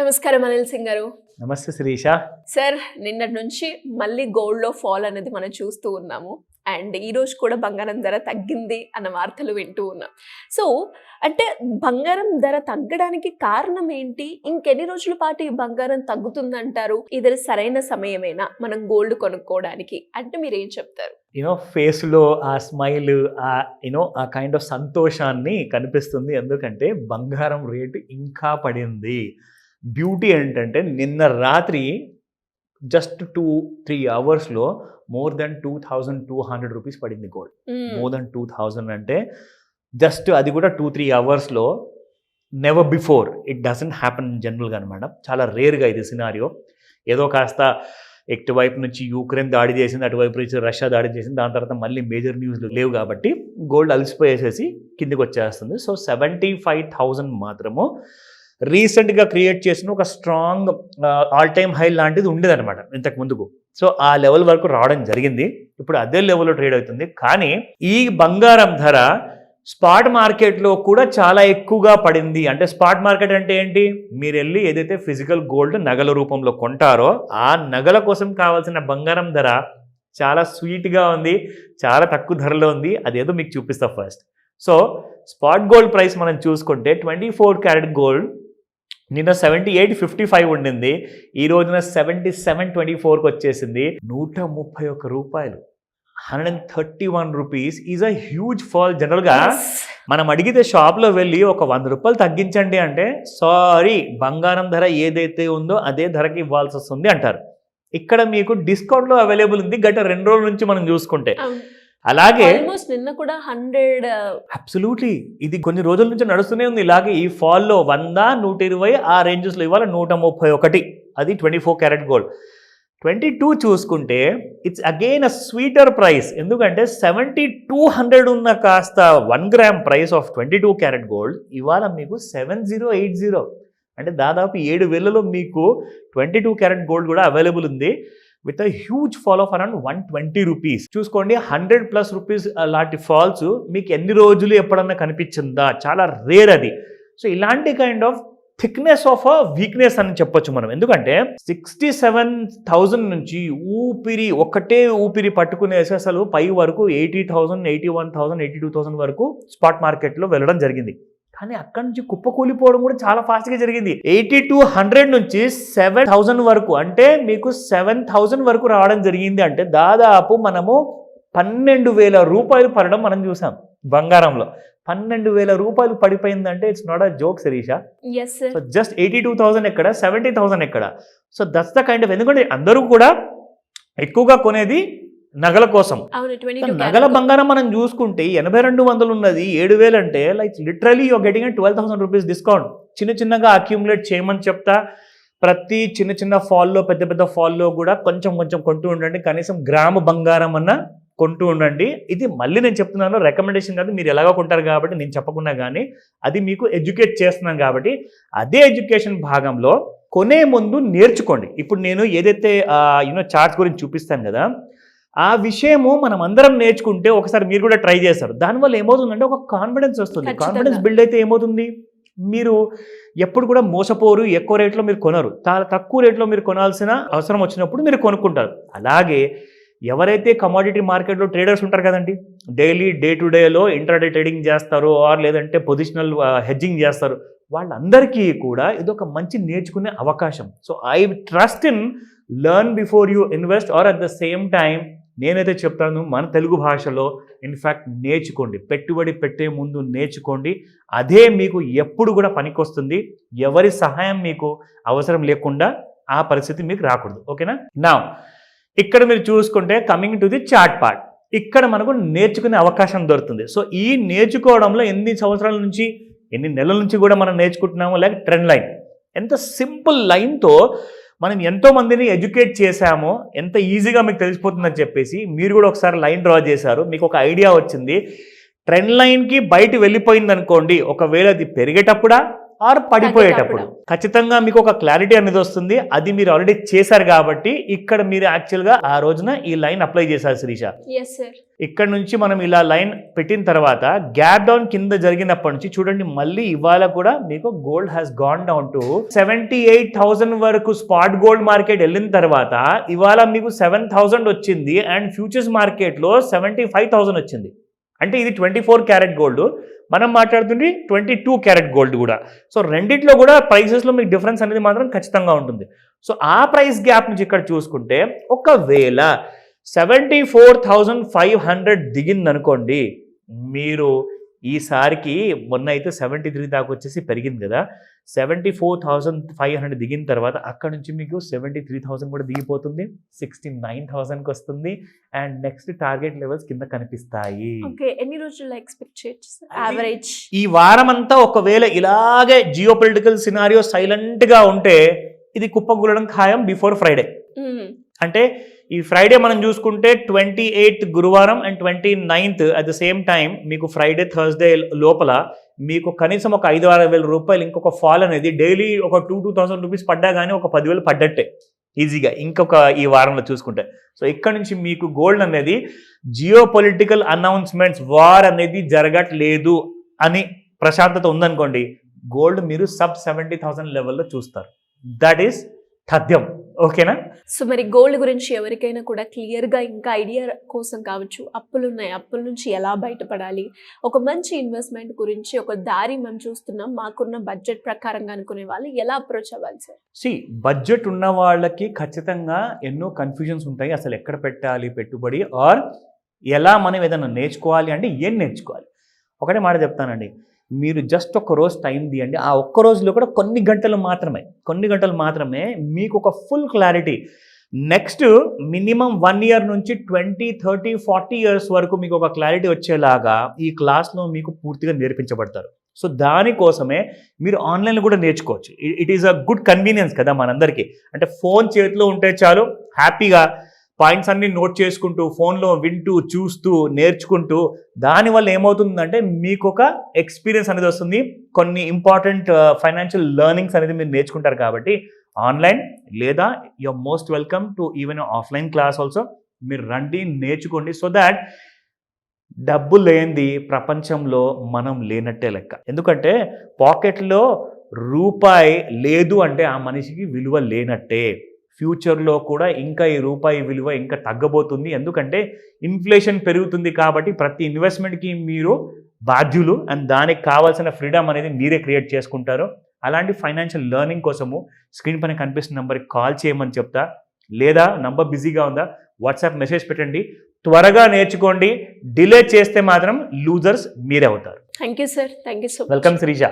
నమస్కారం అనిల్ సింగ్ గారు. నమస్తే శిరీష. సార్, నిన్నటి నుంచి మళ్ళీ గోల్డ్లో ఫాల్ అనేది మనం చూస్తూ ఉన్నాము. అండ్ ఈరోజు కూడా బంగారం ధర తగ్గింది అన్న వార్తలు వింటూ ఉన్నాం. సో అంటే బంగారం ధర తగ్గడానికి కారణం ఏంటి? ఇంకెన్ని రోజుల పాటు ఈ బంగారం తగ్గుతుందంటారు? ఇది సరైన సమయమేనా మనం గోల్డ్ కొనుక్కోవడానికి? అంటే మీరు ఏం చెప్తారు? ఫేస్ లో ఆ స్మైల్, ఆ కైండ్ ఆఫ్ సంతోషాన్ని కనిపిస్తుంది. ఎందుకంటే బంగారం రేటు ఇంకా పడింది. బ్యూటీ ఏంటంటే నిన్న రాత్రి జస్ట్ 2-3 అవర్స్లో మోర్ దెన్ 2200 రూపీస్ పడింది గోల్డ్. మోర్ దెన్ 2000 అంటే జస్ట్ అది కూడా 2-3 అవర్స్లో. Never before it doesn't happen జనరల్గా అనమాట. చాలా రేర్గా ఇది సినారియో. ఏదో కాస్త ఇటువైపు నుంచి యూక్రెయిన్ దాడి చేసింది, అటువైపు నుంచి రష్యా దాడి చేసింది, దాని తర్వాత మళ్ళీ మేజర్ న్యూస్లు లేవు కాబట్టి గోల్డ్ అలసిపోయేసేసి కిందికి వచ్చేస్తుంది. సో 75,000 మాత్రము రీసెంట్గా క్రియేట్ చేసిన ఒక స్ట్రాంగ్ ఆల్ టైమ్ హై లాంటిది ఉండేదన్నమాట ఇంతకు ముందుకు. సో ఆ లెవెల్ వరకు రావడం జరిగింది. ఇప్పుడు అదే లెవెల్లో ట్రేడ్ అవుతుంది. కానీ ఈ బంగారం ధర స్పాట్ మార్కెట్లో కూడా చాలా ఎక్కువగా పడింది. అంటే స్పాట్ మార్కెట్ అంటే ఏంటి? మీరు వెళ్ళి ఏదైతే ఫిజికల్ గోల్డ్ నగల రూపంలో కొంటారో ఆ నగల కోసం కావాల్సిన బంగారం ధర చాలా స్వీట్గా ఉంది, చాలా తక్కువ ధరలో ఉంది. అదేదో మీకు చూపిస్తా first. So spot gold price మనం చూసుకుంటే 24 క్యారెట్ గోల్డ్ నిన్న 78.55 ఉండింది. ఈ రోజున 77.24కి వచ్చేసింది. 131 రూపాయలు, 131 rupees is a huge fall. జనరల్గా మనం అడిగితే షాప్లో వెళ్ళి ఒక 100 రూపాయలు తగ్గించండి అంటే సారీ బంగారం ధర ఏదైతే ఉందో అదే ధరకి ఇవ్వాల్సి వస్తుంది అంటారు. ఇక్కడ మీకు డిస్కౌంట్లో అవైలబుల్ ఉంది గత 2 రోజుల నుంచి మనం చూసుకుంటే. అలాగే నిన్న కూడా 100 అబ్సల్యూట్లీ ఇది కొన్ని రోజుల నుంచి నడుస్తూనే ఉంది. ఇలాగే ఈ ఫాల్లో 100, 120 ఆ రేంజెస్లో ఇవాళ 131. అది 24 క్యారెట్ గోల్డ్. 22 చూసుకుంటే it's again a sweeter price. ఎందుకంటే 7200 ఉన్న కాస్త 1 gram price of 22 carat gold ఇవాళ మీకు 7080. అంటే దాదాపు 7,000లో మీకు 22 క్యారెట్ గోల్డ్ కూడా అవైలబుల్ ఉంది with a huge fall of around 120 rupees. చూసుకోండి, 100+ రూపీస్ లాంటి ఫాల్స్ మీకు ఎన్ని రోజులు ఎప్పుడన్నా కనిపించిందా? చాలా రేర్ అది. సో ఇలాంటి kind of thickness of a weakness అని చెప్పొచ్చు మనం. ఎందుకంటే 67,000 నుంచి ఒకటే ఊపిరి పట్టుకునేసి అసలు పై వరకు 80,000, 81,000, 82,000 వరకు స్పాట్ మార్కెట్లో వెళ్ళడం జరిగింది. కానీ అక్కడి నుంచి కుప్పకూలిపోవడం కూడా చాలా ఫాస్ట్గా జరిగింది. 8200 నుంచి 7,000 వరకు, అంటే మీకు 7,000 వరకు రావడం జరిగింది. అంటే దాదాపు మనము 12,000 రూపాయలు పడడం మనం చూసాం బంగారంలో. 12,000 రూపాయలు పడిపోయిందంటే it's not a joke Sirisha. So just 82,000 ఎక్కడ, 70,000 ఎక్కడ? So that's the kind of, ఎందుకంటే అందరూ కూడా ఎక్కువగా కొనేది నగల కోసం. నగల బంగారం మనం చూసుకుంటే 8200 ఉన్నది 7,000 అంటే like literally you're getting 12,000 rupees discount. చిన్నగా అక్యూములేట్ చేయమని చెప్తా. ప్రతి చిన్న ఫాల్లో, పెద్ద ఫాల్లో కూడా కొంచెం కొంటూ ఉండండి. కనీసం గ్రాము బంగారం అన్న కొంటూ ఉండండి. ఇది మళ్ళీ నేను చెప్తున్నాను, రికమెండేషన్ కాదు, మీరు ఎలాగో కొంటారు కాబట్టి నేను చెప్పకుండా, కానీ అది మీకు ఎడ్యుకేట్ చేస్తున్నాను కాబట్టి అదే ఎడ్యుకేషన్ భాగంలో కొనే ముందు నేర్చుకోండి. ఇప్పుడు నేను ఏదైతే చార్ట్స్ గురించి చూపిస్తాను కదా, ఆ విషయము మనం అందరం నేర్చుకుంటే ఒకసారి మీరు కూడా ట్రై చేస్తారు. దానివల్ల ఏమవుతుందంటే ఒక కాన్ఫిడెన్స్ వస్తుంది. కాన్ఫిడెన్స్ బిల్డ్ అయితే ఏమవుతుంది, మీరు ఎప్పుడు కూడా మోసపోరు, ఎక్కువ రేట్లో మీరు కొనరు, చాలా తక్కువ రేట్లో మీరు కొనాల్సిన అవసరం వచ్చినప్పుడు మీరు కొనుక్కుంటారు. అలాగే ఎవరైతే కమోడిటీ మార్కెట్లో ట్రేడర్స్ ఉంటారు కదండి, డైలీ డే టు డేలో ఇంట్రాడే ట్రేడింగ్ చేస్తారు, ఆర్ లేదంటే పొజిషనల్ హెడ్జింగ్ చేస్తారు, వాళ్ళందరికీ కూడా ఇదొక మంచి నేర్చుకునే అవకాశం. So I trust in learn before you invest, or at the same time నేనైతే చెప్తాను మన తెలుగు భాషలో ఇన్ఫ్యాక్ట్ నేర్చుకోండి. పెట్టుబడి పెట్టే ముందు నేర్చుకోండి. అదే మీకు ఎప్పుడు కూడా పనికొస్తుంది. ఎవరి సహాయం మీకు అవసరం లేకుండా ఆ పరిస్థితి మీకు రాకూడదు. ఓకేనా? నా ఇక్కడ మీరు చూసుకుంటే coming to the chart part, ఇక్కడ మనకు నేర్చుకునే అవకాశం దొరుకుతుంది. సో ఈ నేర్చుకోవడంలో ఎన్ని సంవత్సరాల నుంచి, ఎన్ని నెలల నుంచి కూడా మనం నేర్చుకుంటున్నాము. లైక్ ట్రెండ్ లైన్, ఎంత సింపుల్ లైన్తో మనం ఎంతో మందిని ఎడ్యుకేట్ చేశామో, ఎంత ఈజీగా మీకు తెలిసిపోతుందని చెప్పేసి మీరు కూడా ఒకసారి లైన్ డ్రా చేశారు, మీకు ఒక ఐడియా వచ్చింది. ట్రెండ్ లైన్కి బయట వెళ్ళిపోయింది అనుకోండి, ఒకవేళ అది పెరిగేటప్పుడా ఆర్ పడిపోయేటప్పుడు. ఖచ్చితంగా మీకు ఒక క్లారిటీ అనేది వస్తుంది. అది మీరు ఆల్రెడీ చేశారు కాబట్టి ఇక్కడ మీరు యాక్చువల్గా ఆ రోజున ఈ లైన్ అప్లై చేశారు శిరీష. Yes sir. ఇక్కడ నుంచి మనం ఇలా లైన్ పెట్టిన తర్వాత గ్యాప్ డౌన్ కింద జరిగినప్పటి నుంచి చూడండి, మళ్ళీ ఇవాళ కూడా మీకు gold has gone down to 78,000 వరకు స్పాట్ గోల్డ్ మార్కెట్ వెళ్ళిన తర్వాత ఇవాళ మీకు 7,000 వచ్చింది అండ్ ఫ్యూచర్స్ మార్కెట్లో 75,000 వచ్చింది. అంటే ఇది 24 క్యారెట్ గోల్డ్, మనం మాట్లాడుతుంది 22 క్యారెట్ గోల్డ్ కూడా. సో రెండిట్లో కూడా ప్రైసెస్లో మీకు డిఫరెన్స్ అనేది మాత్రం ఖచ్చితంగా ఉంటుంది. సో ఆ ప్రైస్ గ్యాప్ నుంచి ఇక్కడ చూసుకుంటే ఒకవేళ 74,500 దిగిందనుకోండి, మీరు ఈసారికి మొన్న అయితే 73 దాకా వచ్చేసి పెరిగింది కదా, 74,500 దిగిన తర్వాత అక్కడ నుంచి మీకు 73,000 కూడా దిగిపోతుంది, 69,000కి వస్తుంది అండ్ నెక్స్ట్ టార్గెట్ లెవెల్స్ కింద కనిపిస్తాయి. ఓకే, ఎన్ని రోజుల్లో ఎక్స్పెక్ట్ చేయొచ్చు యావరేజ్? ఈ వారం అంతా ఒకవేళ ఇలాగే జియో పొలిటికల్ సినారియో సైలెంట్ గా ఉంటే ఇది కుప్పగూలడం ఖాయం బిఫోర్ ఫ్రైడే. అంటే ఈ ఫ్రైడే మనం చూసుకుంటే 28 గురువారం and 29 at the same time మీకు ఫ్రైడే థర్స్డే లోపల మీకు కనీసం ఒక 5,000-6,000 రూపాయలు ఇంకొక ఫాల్ అనేది డైలీ ఒక 2,000 రూపీస్ పడ్డా కానీ ఒక 10,000 పడ్డట్టే ఈజీగా ఇంకొక ఈ వారంలో చూసుకుంటే. సో ఇక్కడ నుంచి మీకు గోల్డ్ అనేది జియో పొలిటికల్ అనౌన్స్మెంట్స్ వార్ అనేది జరగట్లేదు అని ప్రశాంతత ఉందనుకోండి, గోల్డ్ మీరు సబ్ 70,000 లెవెల్లో చూస్తారు. దట్ ఈస్ తథ్యం. ఓకేనా? సో మరి గోల్డ్ గురించి ఎవరికైనా కూడా క్లియర్గా ఇంకా ఐడియా కోసం కావచ్చు, అప్పులు ఉన్నాయి, అప్పుల నుంచి ఎలా బయటపడాలి, ఒక మంచి ఇన్వెస్ట్మెంట్ గురించి ఒక దారి మేము చూస్తున్నాం, మాకున్న బడ్జెట్ ప్రకారంగా అనుకునే వాళ్ళు ఎలా అప్రోచ్ అవ్వాలి సార్? బడ్జెట్ ఉన్న వాళ్ళకి ఖచ్చితంగా ఎన్నో కన్ఫ్యూజన్స్ ఉంటాయి. అసలు ఎక్కడ పెట్టాలి పెట్టుబడి, ఆర్ ఎలా మనం ఏదైనా నేర్చుకోవాలి అంటే ఏం నేర్చుకోవాలి. ఒకటే మాట చెప్తానండి, మీరు జస్ట్ ఒక రోజు టైం తీయండి. ఆ ఒక్క రోజులో కూడా కొన్ని గంటలు మాత్రమే మీకు ఒక full clarity, next minimum 1 year నుంచి 20, 30, 40 years వరకు మీకు ఒక క్లారిటీ వచ్చేలాగా ఈ క్లాస్లో మీకు పూర్తిగా నేర్పించబడతారు. సో దానికోసమే మీరు ఆన్లైన్లో కూడా నేర్చుకోవచ్చు. It is a good convenience కదా మనందరికీ. అంటే ఫోన్ చేతిలో ఉంటే చాలు, హ్యాపీగా పాయింట్స్ అన్ని నోట్ చేసుకుంటూ ఫోన్లో వింటూ చూస్తూ నేర్చుకుంటూ, దానివల్ల ఏమవుతుందంటే మీకు ఒక ఎక్స్పీరియన్స్ అనేది వస్తుంది, కొన్ని ఇంపార్టెంట్ ఫైనాన్షియల్ లెర్నింగ్స్ అనేది మీరు నేర్చుకుంటారు. కాబట్టి ఆన్లైన్ లేదా you're most welcome to even offline class also. మీరు రండి, నేర్చుకోండి. సో దాట్ డబ్బు లేనిది ప్రపంచంలో మనం లేనట్టే లెక్క. ఎందుకంటే పాకెట్లో రూపాయి లేదు అంటే ఆ మనిషికి విలువ లేనట్టే. ఫ్యూచర్లో కూడా ఇంకా ఈ రూపాయి విలువ ఇంకా తగ్గబోతుంది. ఎందుకంటే ఇన్ఫ్లేషన్ పెరుగుతుంది కాబట్టి ప్రతి ఇన్వెస్ట్మెంట్కి మీరు బాధ్యులు అండ్ దానికి కావాల్సిన ఫ్రీడమ్ అనేది మీరే క్రియేట్ చేసుకుంటారు. అలాంటి ఫైనాన్షియల్ లెర్నింగ్ కోసము స్క్రీన్ పైన కనిపిస్తున్న నెంబర్కి కాల్ చేయమని చెప్తా, లేదా నంబర్ బిజీగా ఉందా వాట్సాప్ మెసేజ్ పెట్టండి. త్వరగా నేర్చుకోండి. డిలే చేస్తే మాత్రం లూజర్స్ మీరే అవుతారు. Thank you sir. Thank you so much. Welcome Sreeja.